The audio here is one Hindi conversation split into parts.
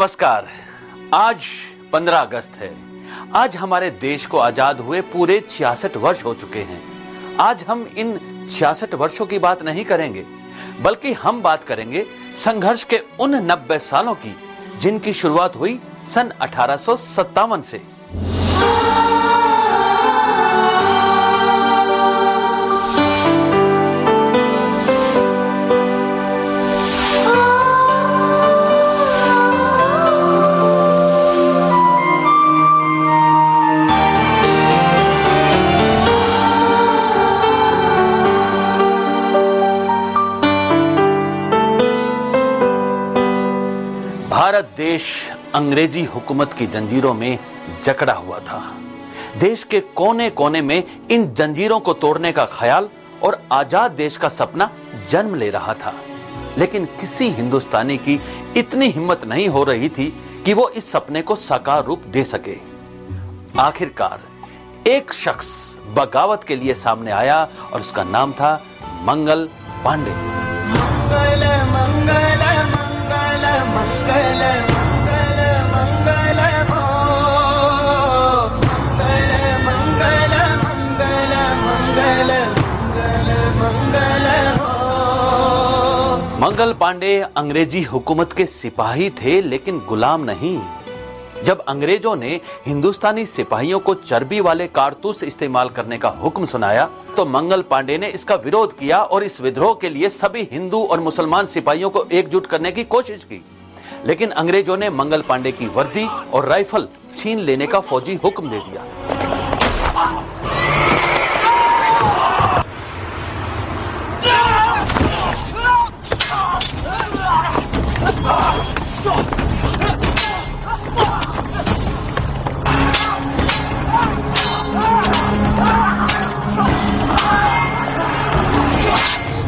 नमस्कार। आज 15 अगस्त है। आज हमारे देश को आजाद हुए पूरे 66 वर्ष हो चुके हैं। आज हम इन 66 वर्षों की बात नहीं करेंगे, बल्कि हम बात करेंगे संघर्ष के उन 90 सालों की जिनकी शुरुआत हुई सन 1857 से। भारत देश अंग्रेजी हुकूमत की जंजीरों में जकड़ा हुआ था। देश के कोने कोने में इन जंजीरों को तोड़ने का ख्याल और आजाद देश का सपना जन्म ले रहा था, लेकिन किसी हिंदुस्तानी की इतनी हिम्मत नहीं हो रही थी कि वो इस सपने को साकार रूप दे सके। आखिरकार एक शख्स बगावत के लिए सामने आया और उसका नाम था मंगल पांडे। मंगल मंगल मंगल मंगल मंगल मंगल हो, मंगल मंगल मंगल मंगल मंगल हो। मंगल पांडे अंग्रेजी हुकूमत के सिपाही थे, लेकिन गुलाम नहीं। जब अंग्रेजों ने हिंदुस्तानी सिपाहियों को चर्बी वाले कारतूस इस्तेमाल करने का हुक्म सुनाया तो मंगल पांडे ने इसका विरोध किया और इस विद्रोह के लिए सभी हिंदू और मुसलमान सिपाहियों को एकजुट करने की कोशिश की। लेकिन अंग्रेजों ने मंगल पांडे की वर्दी और राइफल छीन लेने का फौजी हुक्म दे दिया।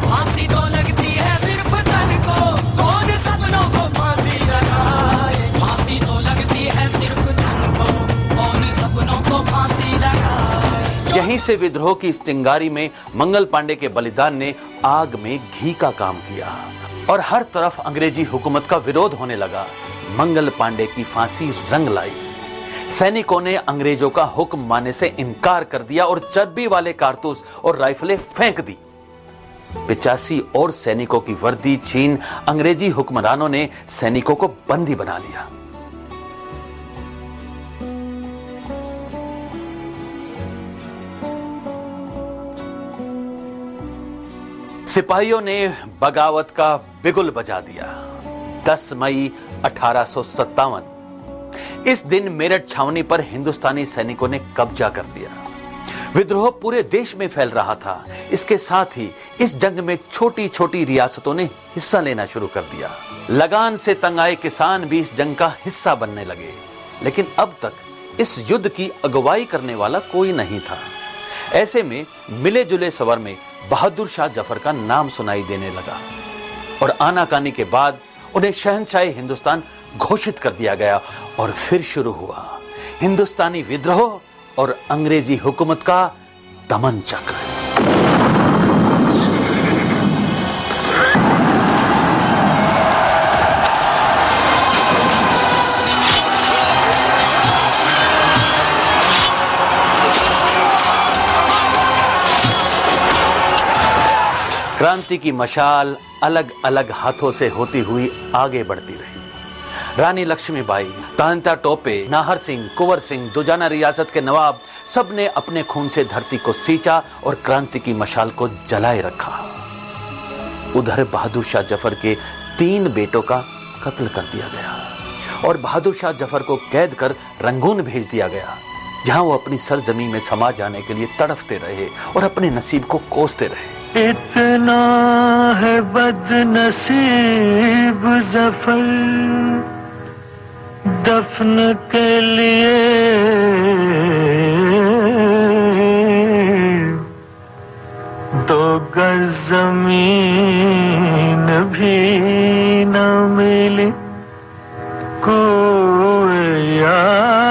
फांसी तो लगती है सिर्फ तन को, कौन सपनों को फांसी लगाए। फांसी तो लगती है सिर्फ तन को, कौन सपनों को फांसी लगाए। यहीं से विद्रोह की इस चिंगारी में मंगल पांडे के बलिदान ने आग में घी का काम किया और हर तरफ अंग्रेजी हुकूमत का विरोध होने लगा। मंगल पांडे की फांसी रंग लाई। सैनिकों ने अंग्रेजों का हुक्म मानने से इनकार कर दिया और चर्बी वाले कारतूस और राइफलें फेंक दी। 85 और सैनिकों की वर्दी छीन अंग्रेजी हुक्मरानों ने सैनिकों को बंदी बना लिया। सिपाहियों ने बगावत का बिगुल बजा दिया। 10 मई 1857 इस दिन मेरठ छावनी पर हिंदुस्तानी सैनिकों ने कब्जा कर लिया। विद्रोह पूरे देश में फैल रहा था। इसके साथ ही इस जंग में छोटी छोटी रियासतों ने हिस्सा लेना शुरू कर दिया। लगान से तंग आए किसान भी इस जंग का हिस्सा बनने लगे, लेकिन अब तक इस युद्ध की अगुवाई करने वाला कोई नहीं था। ऐसे में मिले जुले सवर में बहादुर शाह जफर का नाम सुनाई देने लगा और आनाकानी के बाद उन्हें शहंशाह हिंदुस्तान घोषित कर दिया गया और फिर शुरू हुआ हिंदुस्तानी विद्रोह और अंग्रेजी हुकूमत का दमन चक्र। क्रांति की मशाल अलग अलग हाथों से होती हुई आगे बढ़ती रही। रानी लक्ष्मीबाई, तांता टोपे, नाहर सिंह, कुंवर सिंह, दुजाना रियासत के नवाब सब ने अपने खून से धरती को सींचा और क्रांति की मशाल को जलाए रखा। उधर बहादुर शाह जफर के 3 बेटों का कत्ल कर दिया गया और बहादुर शाह जफर को कैद कर रंगून भेज दिया गया, जहां वो अपनी सरजमी में समा जाने के लिए तड़फते रहे और अपने नसीब को कोसते रहे। इतना है बदनसीब जफर, दफन के लिए दो गज जमीन भी न मिली, कोई यार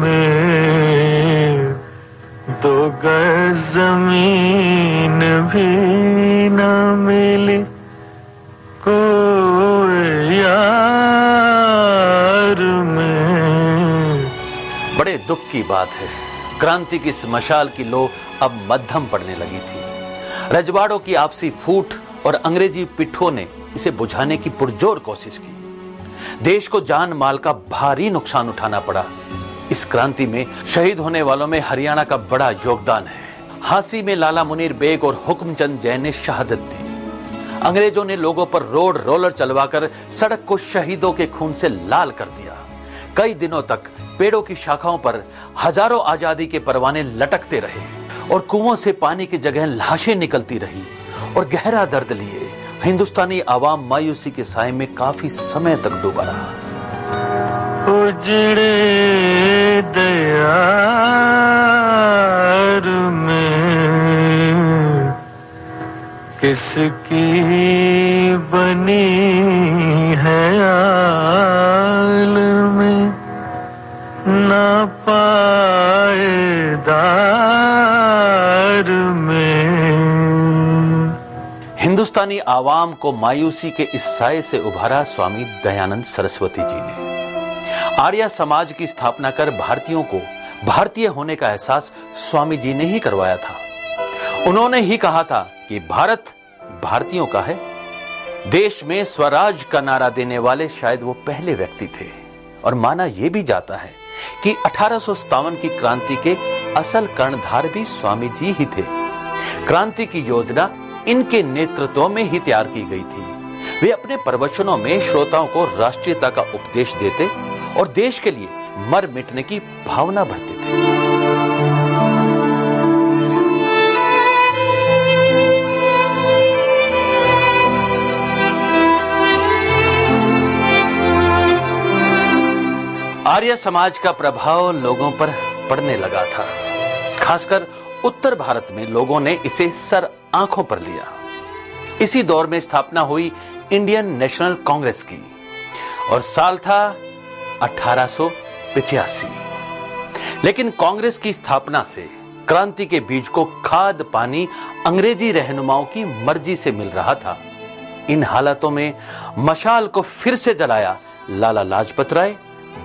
में दो गज जमीन भी न मिली, कोई यार की बात है, क्रांति की इस मशाल की लो अब मध्यम पड़ने लगी थी। रजवाड़ों की आपसी फूट और अंग्रेजी पिट्ठों ने इसे बुझाने की पुरजोर कोशिश की। देश को जान माल का भारी नुकसान उठाना पड़ा। इस क्रांति में शहीद होने वालों में हरियाणा का बड़ा योगदान है। हांसी में लाला मुनीर बेग और हुक्मचंद जैन ने शहादत दी। अंग्रेजों ने लोगों पर रोड रोलर चलवाकर सड़क को शहीदों के खून से लाल कर दिया। कई दिनों तक पेड़ों की शाखाओं पर हजारों आजादी के परवाने लटकते रहे और कुओं से पानी की जगह लाशें निकलती रही और गहरा दर्द लिए हिंदुस्तानी आवाम मायूसी के साए में काफी समय तक डूबा रहा। उजड़े दयार में किसकी बनी है आल में ना पायदार में। हिंदुस्तानी आवाम को मायूसी के इस साए से उभारा स्वामी दयानंद सरस्वती जी ने। आर्य समाज की स्थापना कर भारतीयों को भारतीय होने का एहसास स्वामी जी ने ही करवाया था। उन्होंने ही कहा था कि भारत भारतीयों का है। देश में स्वराज का नारा देने वाले शायद वो पहले व्यक्ति थे और माना यह भी जाता है कि 1857 की क्रांति के असल कर्णधार भी स्वामी जी ही थे। क्रांति की योजना इनके नेतृत्व में ही तैयार की गई थी। वे अपने प्रवचनों में श्रोताओं को राष्ट्रीयता का उपदेश देते और देश के लिए मर मिटने की भावना भरते थे। आर्य समाज का प्रभाव लोगों पर पड़ने लगा था। खासकर उत्तर भारत में लोगों ने इसे सर आंखों पर लिया। इसी दौर में स्थापना हुई इंडियन नेशनल कांग्रेस की और साल था 1885। लेकिन कांग्रेस की स्थापना से क्रांति के बीज को खाद पानी अंग्रेजी रहनुमाओं की मर्जी से मिल रहा था। इन हालातों में मशाल को फिर से जलाया लाला लाजपत राय,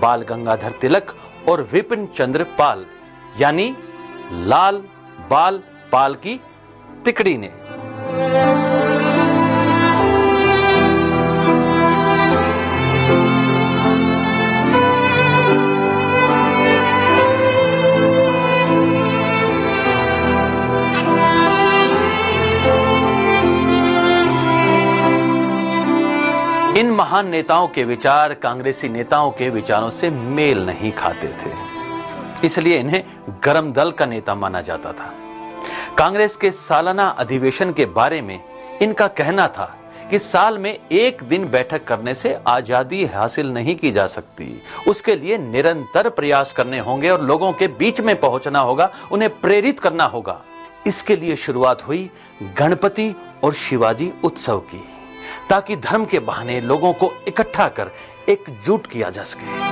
बाल गंगाधर तिलक और विपिन चंद्र पाल, यानी लाल बाल पाल की तिकड़ी ने। इन महान नेताओं के विचार कांग्रेसी नेताओं के विचारों से मेल नहीं खाते थे, इसलिए इन्हें गरम दल का नेता माना जाता था। कांग्रेस के सालाना अधिवेशन के बारे में इनका कहना था कि साल में एक दिन बैठक करने से आजादी हासिल नहीं की जा सकती। उसके लिए निरंतर प्रयास करने होंगे और लोगों के बीच में पहुंचना होगा, उन्हें प्रेरित करना होगा। इसके लिए शुरुआत हुई गणपति और शिवाजी उत्सव की, ताकि धर्म के बहाने लोगों को इकट्ठा कर एकजुट किया जा सके।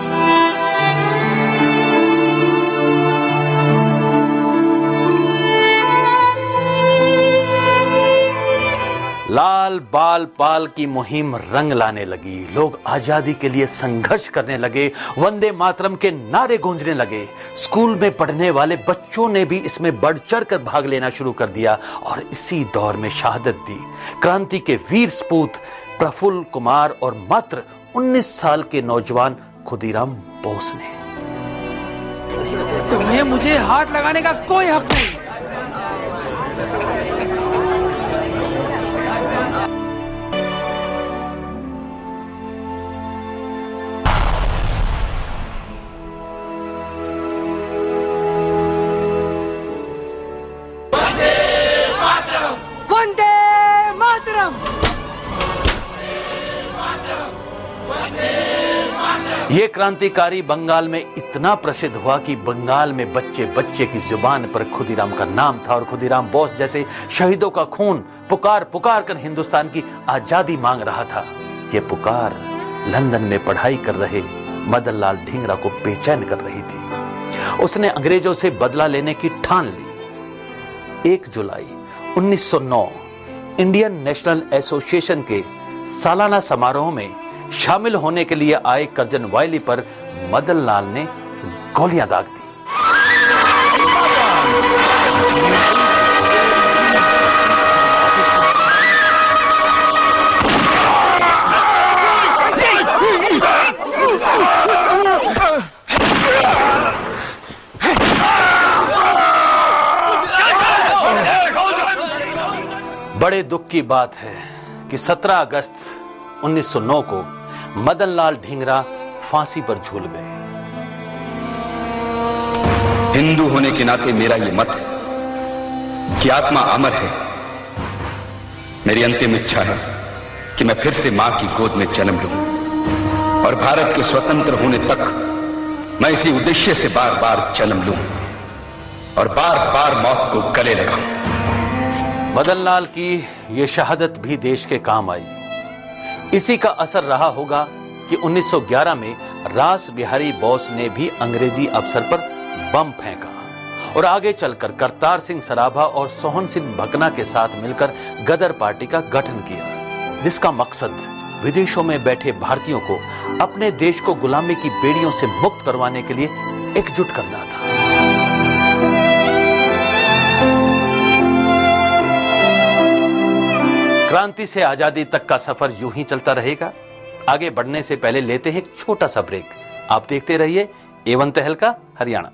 लाल बाल पाल की मुहिम रंग लाने लगी। लोग आजादी के लिए संघर्ष करने लगे। वंदे मातरम के नारे गूंजने लगे। स्कूल में पढ़ने वाले बच्चों ने भी इसमें बढ़ चढ़कर भाग लेना शुरू कर दिया और इसी दौर में शहादत दी क्रांति के वीर सपूत प्रफुल्ल कुमार और मात्र 19 साल के नौजवान खुदीराम बोस ने। तुम्हें मुझे हाथ लगाने का कोई हक नहीं। ये क्रांतिकारी बंगाल में इतना प्रसिद्ध हुआ कि बंगाल में बच्चे बच्चे की जुबान पर खुदीराम का नाम था और खुदीराम बोस जैसे शहीदों का खून पुकार पुकार कर हिंदुस्तान की आजादी मांग रहा था। ये पुकार लंदन में पढ़ाई कर रहे मदन लाल ढींगरा को बेचैन कर रही थी। उसने अंग्रेजों से बदला लेने की ठान ली। 1 जुलाई 1909 इंडियन नेशनल एसोसिएशन के सालाना समारोह में शामिल होने के लिए आए कर्जन वायली पर मदन लाल ने गोलियां दाग दी। बड़े दुख की बात है कि 17 अगस्त 1909 को मदनलाल ढींगरा फांसी पर झूल गए। हिंदू होने के नाते मेरा यह मत है कि आत्मा अमर है। मेरी अंतिम इच्छा है कि मैं फिर से मां की गोद में जन्म लूं और भारत के स्वतंत्र होने तक मैं इसी उद्देश्य से बार बार जन्म लूं और बार बार मौत को गले लगाऊं। मदनलाल की ये शहादत भी देश के काम आई। इसी का असर रहा होगा कि 1911 में रास बिहारी बोस ने भी अंग्रेजी अफसर पर बम फेंका और आगे चलकर करतार सिंह सराभा और सोहन सिंह भकना के साथ मिलकर गदर पार्टी का गठन किया, जिसका मकसद विदेशों में बैठे भारतीयों को अपने देश को गुलामी की बेड़ियों से मुक्त करवाने के लिए एकजुट करना था। क्रांति से आजादी तक का सफर यूं ही चलता रहेगा। आगे बढ़ने से पहले लेते हैं एक छोटा सा ब्रेक। आप देखते रहिए A1 तहलका हरियाणा।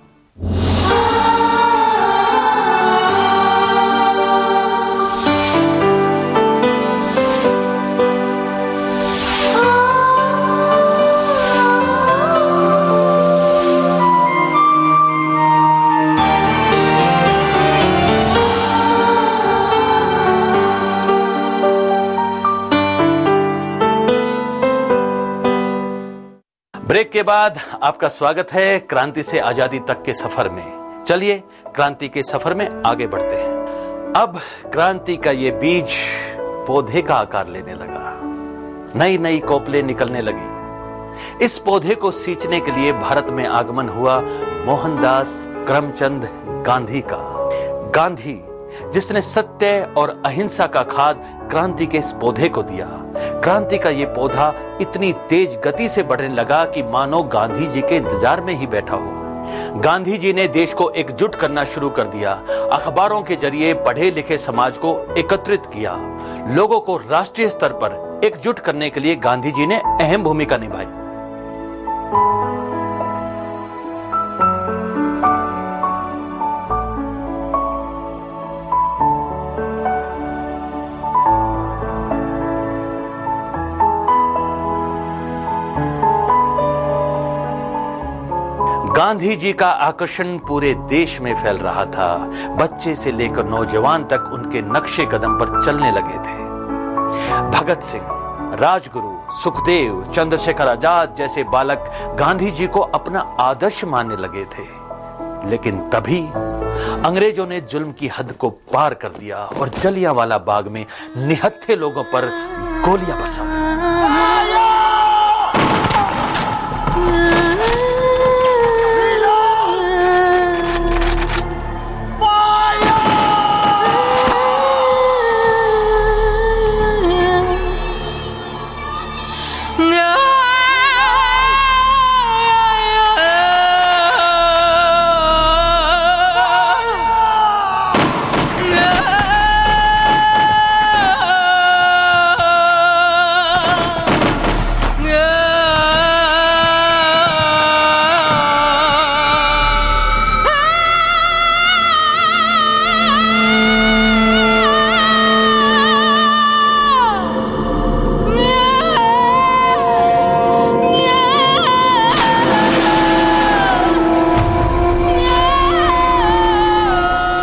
ब्रेक के बाद आपका स्वागत है क्रांति से आजादी तक के सफर में। चलिए क्रांति के सफर में आगे बढ़ते हैं। अब क्रांति का ये बीज पौधे का आकार लेने लगा, नई नई कोपलें निकलने लगी। इस पौधे को सींचने के लिए भारत में आगमन हुआ मोहनदास करमचंद गांधी का। गांधी जिसने सत्य और अहिंसा का खाद क्रांति के इस पौधे को दिया। क्रांति का ये पौधा इतनी तेज गति से बढ़ने लगा कि मानो गांधी जी के इंतजार में ही बैठा हो। गांधी जी ने देश को एकजुट करना शुरू कर दिया। अखबारों के जरिए पढ़े लिखे समाज को एकत्रित किया। लोगों को राष्ट्रीय स्तर पर एकजुट करने के लिए गांधी जी ने अहम भूमिका निभाई। गांधी जी का आकर्षण पूरे देश में फैल रहा था। बच्चे से लेकर नौजवान तक उनके नक्शे कदम पर चलने लगे थे। भगत सिंह, राजगुरु, सुखदेव, चंद्रशेखर आजाद जैसे बालक गांधी जी को अपना आदर्श मानने लगे थे। लेकिन तभी अंग्रेजों ने जुल्म की हद को पार कर दिया और जलियांवाला बाग में निहत्थे लोगों पर गोलियां बरसा दी।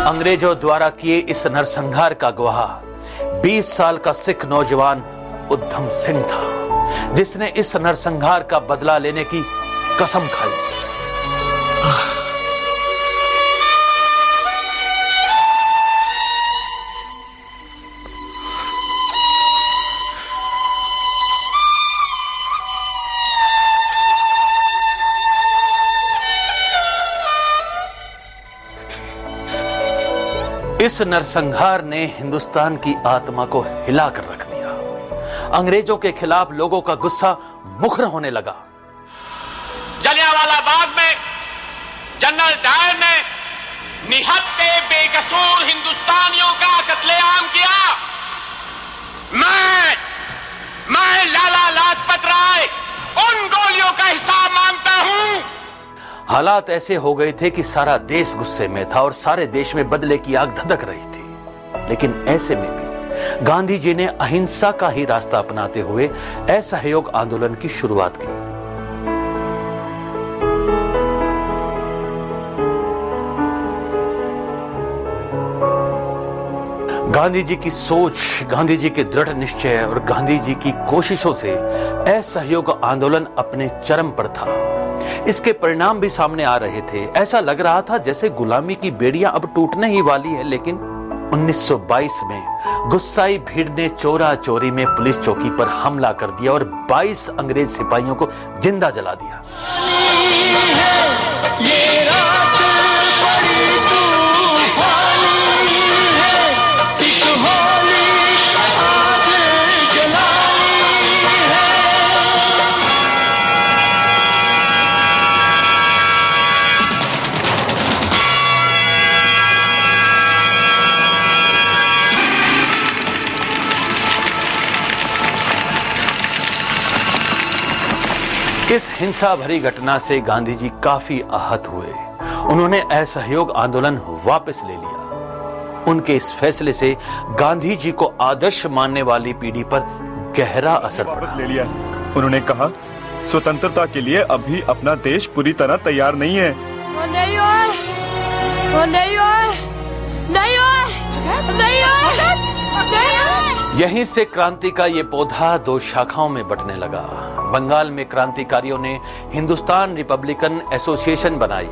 अंग्रेजों द्वारा किए इस नरसंहार का गवाह 20 साल का सिख नौजवान उधम सिंह था, जिसने इस नरसंहार का बदला लेने की कसम खाई। इस नरसंहार ने हिंदुस्तान की आत्मा को हिलाकर रख दिया। अंग्रेजों के खिलाफ लोगों का गुस्सा मुखर होने लगा। जलियांवाला बाग में जनरल डायर ने निहत्थे बेकसूर हिंदुस्तानियों का कत्लेआम किया। मैं लाला लाजपत राय उन गोलियों का हिसाब मांगता हूं। हालात ऐसे हो गए थे कि सारा देश गुस्से में था और सारे देश में बदले की आग धधक रही थी। लेकिन ऐसे में भी गांधी जी ने अहिंसा का ही रास्ता अपनाते हुए असहयोग आंदोलन की शुरुआत की। गांधी जी की सोच, गांधी जी के दृढ़ निश्चय और गांधी जी की कोशिशों से असहयोग आंदोलन अपने चरम पर था। इसके परिणाम भी सामने आ रहे थे। ऐसा लग रहा था जैसे गुलामी की बेड़ियां अब टूटने ही वाली है। लेकिन 1922 में गुस्साई भीड़ ने चोरा चोरी में पुलिस चौकी पर हमला कर दिया और 22 अंग्रेज सिपाहियों को जिंदा जला दिया। इस हिंसा भरी घटना से गांधी जी काफी आहत हुए। उन्होंने असहयोग आंदोलन वापस ले लिया। उनके इस फैसले से गांधी जी को आदर्श मानने वाली पीढ़ी पर गहरा असर पड़ा। ले लिया। उन्होंने कहा, स्वतंत्रता के लिए अभी अपना देश पूरी तरह तैयार नहीं है। यहीं से क्रांति का ये पौधा 2 शाखाओं में बंटने लगा। बंगाल में क्रांतिकारियों ने हिंदुस्तान रिपब्लिकन एसोसिएशन बनाई,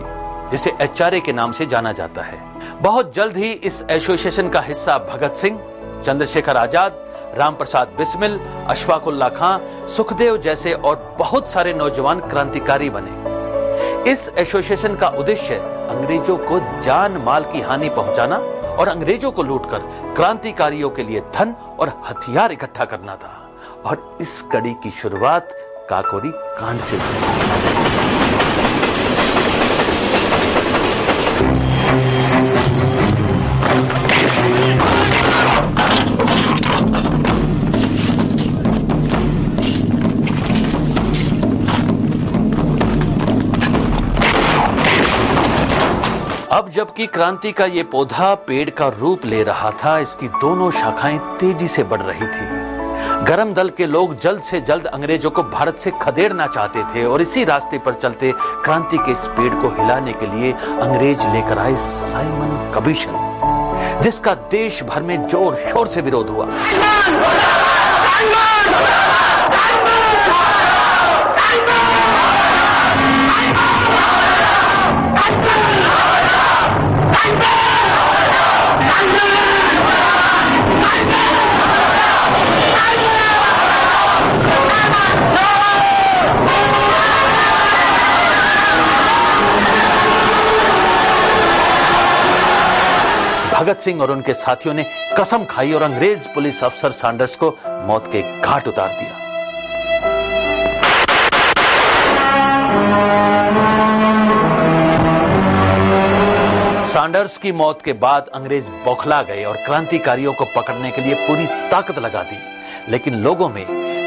जिसे HRA के नाम से जाना जाता है। बहुत जल्द ही इस एसोसिएशन का हिस्सा भगत सिंह, चंद्रशेखर आजाद, राम प्रसाद बिस्मिल, अशफाक उल्लाह खां, सुखदेव जैसे और बहुत सारे नौजवान क्रांतिकारी बने। इस एसोसिएशन का उद्देश्य अंग्रेजों को जान माल की हानि पहुंचाना और अंग्रेजों को लूटकर क्रांतिकारियों के लिए धन और हथियार इकट्ठा करना था। और इस कड़ी की शुरुआत काकोरी कांड से हुई। अब जबकि क्रांति का ये पौधा पेड़ का रूप ले रहा था, इसकी दोनों शाखाएं तेजी से बढ़ रही थी। गरम दल के लोग जल्द से जल्द अंग्रेजों को भारत से खदेड़ना चाहते थे और इसी रास्ते पर चलते क्रांति के इस पेड़ को हिलाने के लिए अंग्रेज लेकर आए साइमन कमीशन, जिसका देश भर में जोर शोर से विरोध हुआ। भगत सिंह और उनके साथियों ने कसम खाई और अंग्रेज पुलिस अफसर सैंडर्स को मौत के घाट उतार दिया। सैंडर्स की मौत के बाद अंग्रेज बौखला गए और क्रांतिकारियों को पकड़ने के लिए पूरी ताकत लगा दी। लेकिन लोगों में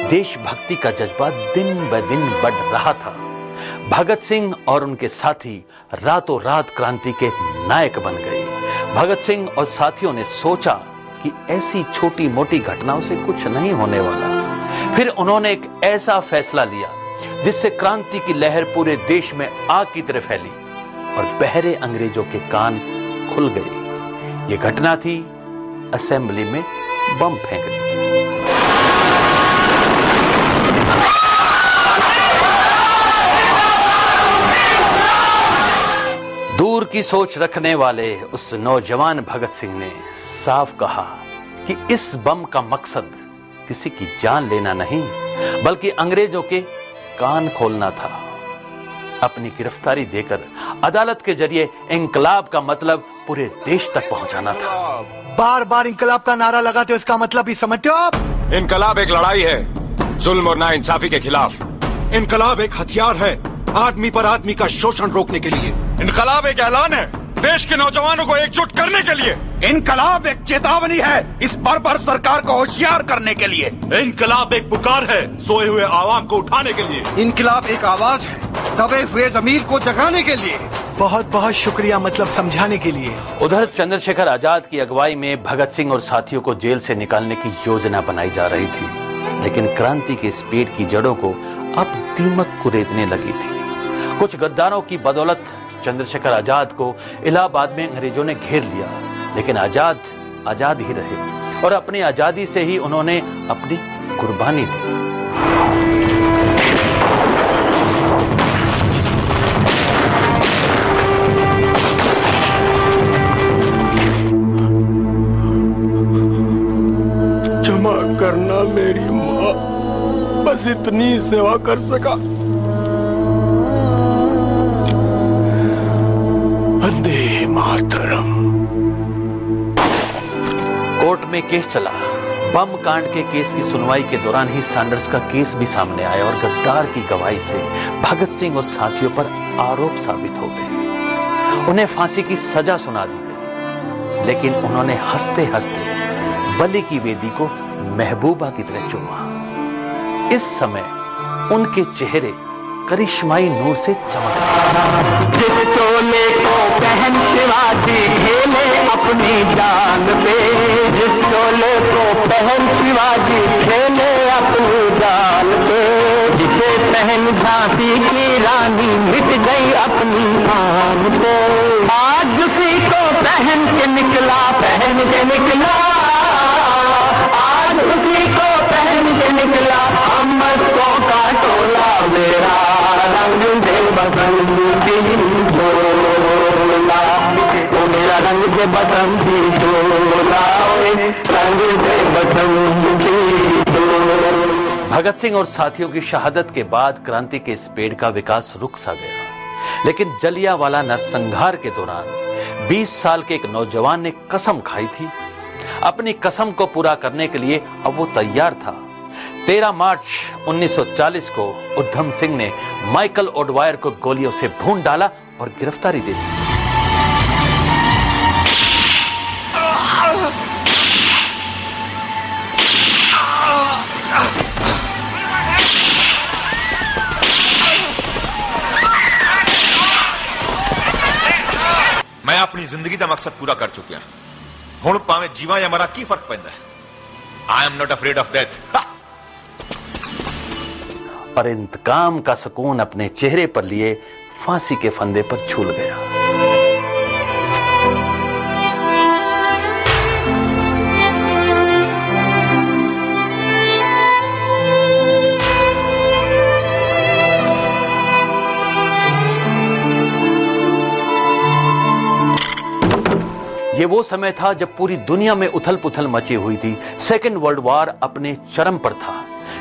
देशभक्ति का जज्बा दिन ब दिन बढ़ रहा था। भगत सिंह और उनके साथी रातों रात क्रांति के नायक बन गए। भगत सिंह और साथियों ने सोचा कि ऐसी छोटी मोटी घटनाओं से कुछ नहीं होने वाला। फिर उन्होंने एक ऐसा फैसला लिया जिससे क्रांति की लहर पूरे देश में आग की तरह फैली और बहरे अंग्रेजों के कान खुल गए। ये घटना थी असेंबली में बम फेंकने की। दूर की सोच रखने वाले उस नौजवान भगत सिंह ने साफ कहा कि इस बम का मकसद किसी की जान लेना नहीं, बल्कि अंग्रेजों के कान खोलना था। अपनी गिरफ्तारी देकर अदालत के जरिए इंकलाब का मतलब पूरे देश तक पहुंचाना था। बार बार इंकलाब का नारा लगाते हो, इसका मतलब भी समझते हो आप? इनकलाब एक लड़ाई है जुल्म और नाइंसाफी के खिलाफ। इनकलाब एक हथियार है आदमी पर आदमी का शोषण रोकने के लिए। इनकलाब एक ऐलान है देश के नौजवानों को एकजुट करने के लिए। इनकलाब एक चेतावनी है इस बर्बर सरकार को होशियार करने के लिए। इनकलाब एक पुकार है सोए हुए आवाम को उठाने के लिए। इनकलाब एक आवाज है दबे हुए जमीर को जगाने के लिए। बहुत बहुत शुक्रिया, मतलब समझाने के लिए। उधर चंद्रशेखर आजाद की अगुवाई में भगत सिंह और साथियों को जेल से निकालने की योजना बनाई जा रही थी, लेकिन क्रांति के इस पेड़ की जड़ों को अब दीमक कुरेदने लगी थी। कुछ गद्दारों की बदौलत चंद्रशेखर आजाद को इलाहाबाद में अंग्रेजों ने घेर लिया, लेकिन आजाद ही रहे और अपनी आजादी से ही उन्होंने अपनी कुर्बानी दी। क्षमा करना मेरी माँ, बस इतनी सेवा कर सका। वंदे मातरम। कोर्ट में केस चला। बम कांड के केस की सुनवाई के दौरान ही सैंडर्स का केस भी सामने आया और गद्दार की गवाही से भगत सिंह और साथियों पर आरोप साबित हो गए। उन्हें फांसी की सजा सुना दी गई, लेकिन उन्होंने हंसते हंसते बलि की वेदी को महबूबा की तरह चूमा। इस समय उनके चेहरे करिश्माई नूर से चमक रहे। जिस चोले को पहन शिवाजी खेले अपनी जान पे, जिस चोले को पहन शिवाजी खेले अपनी जान पे, जिसे पहन झांसी की रानी मिट गई अपनी आन पे, आज उसी को पहन के निकला, आज उसी को पहन के निकला अमृतों का टोला। मेरा रंग दे बसंती झोला, ओ मेरा रंग दे बसंती झोला, रंग दे बसंती झोला। भगत सिंह और साथियों की शहादत के बाद क्रांति के इस पेड़ का विकास रुक सा गया, लेकिन जलियांवाला नरसंहार के दौरान 20 साल के एक नौजवान ने कसम खाई थी। अपनी कसम को पूरा करने के लिए अब वो तैयार था। 13 मार्च 1940 को उधम सिंह ने माइकल ओडवायर को गोलियों से भून डाला और गिरफ्तारी दे दी। मैं अपनी जिंदगी का मकसद पूरा कर चुकिया। हुण भावें जीवा या मरा की फर्क पैंदा है। I am not afraid of death. और इंतकाम का सुकून अपने चेहरे पर लिए फांसी के फंदे पर झूल गया। ये वो समय था जब पूरी दुनिया में उथल पुथल मची हुई थी। सेकेंड वर्ल्ड वॉर अपने चरम पर था,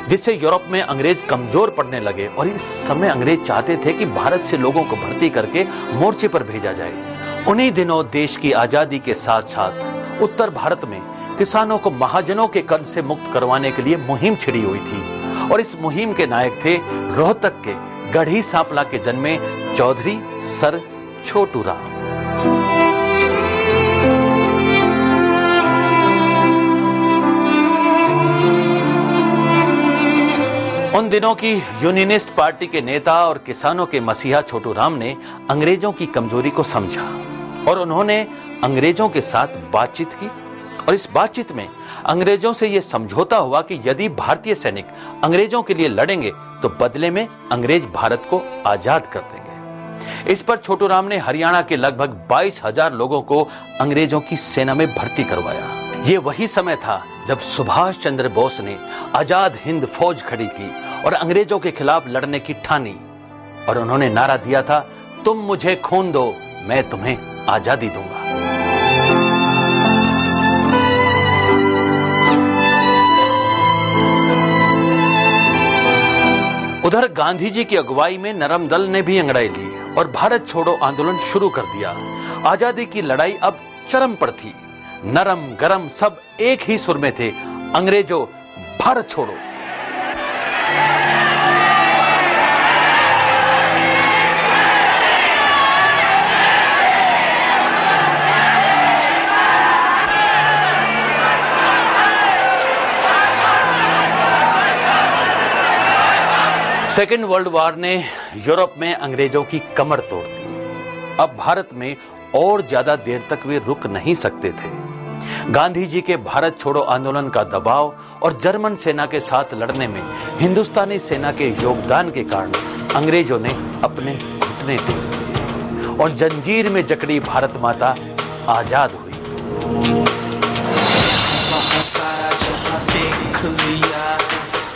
जिससे यूरोप में अंग्रेज कमजोर पड़ने लगे और इस समय अंग्रेज चाहते थे कि भारत से लोगों को भर्ती करके मोर्चे पर भेजा जाए। उन्हीं दिनों देश की आजादी के साथ साथ उत्तर भारत में किसानों को महाजनों के कर्ज से मुक्त करवाने के लिए मुहिम छिड़ी हुई थी और इस मुहिम के नायक थे रोहतक के गढ़ी सांपला के जन्मे चौधरी सर छोटू राम। उन दिनों की यूनियनिस्ट पार्टी के नेता और किसानों के मसीहा छोटू राम ने अंग्रेजों की कमजोरी को समझा और उन्होंने अंग्रेजों के साथ बातचीत की और इस बातचीत में अंग्रेजों से यह समझौता हुआ कि यदि भारतीय सैनिक अंग्रेजों के लिए लड़ेंगे तो बदले में अंग्रेज भारत को आजाद कर देंगे। इस पर छोटू राम ने हरियाणा के लगभग 22,000 लोगों को अंग्रेजों की सेना में भर्ती करवाया। ये वही समय था जब सुभाष चंद्र बोस ने आजाद हिंद फौज खड़ी की और अंग्रेजों के खिलाफ लड़ने की ठानी और उन्होंने नारा दिया था, तुम मुझे खून दो, मैं तुम्हें आजादी दूंगा। उधर गांधी जी की अगुवाई में नरम दल ने भी अंगड़ाई ली और भारत छोड़ो आंदोलन शुरू कर दिया। आजादी की लड़ाई अब चरम पर थी। नरम गरम सब एक ही सुर में थे, अंग्रेजों भारत छोड़ो। सेकेंड वर्ल्ड वॉर ने यूरोप में अंग्रेजों की कमर तोड़ दी। अब भारत में और ज्यादा देर तक वे रुक नहीं सकते थे। गांधी जी के भारत छोड़ो आंदोलन का दबाव और जर्मन सेना के साथ लड़ने में हिंदुस्तानी सेना के योगदान के कारण अंग्रेजों ने अपने घुटने टेक दिए और जंजीर में जकड़ी भारत माता आजाद हुई। सारा जहां देख लिया,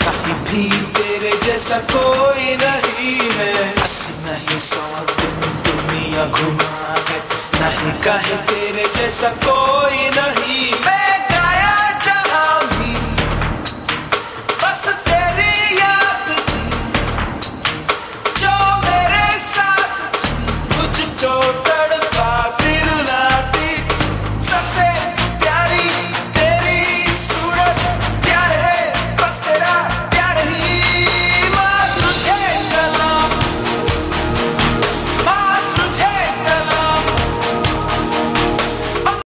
कहीं भी तेरे जैसा कोई नहीं है। 80 नहीं 100 दिन दुनिया घुमा है, नहीं कहे तेरे जैसा कोई नहीं है।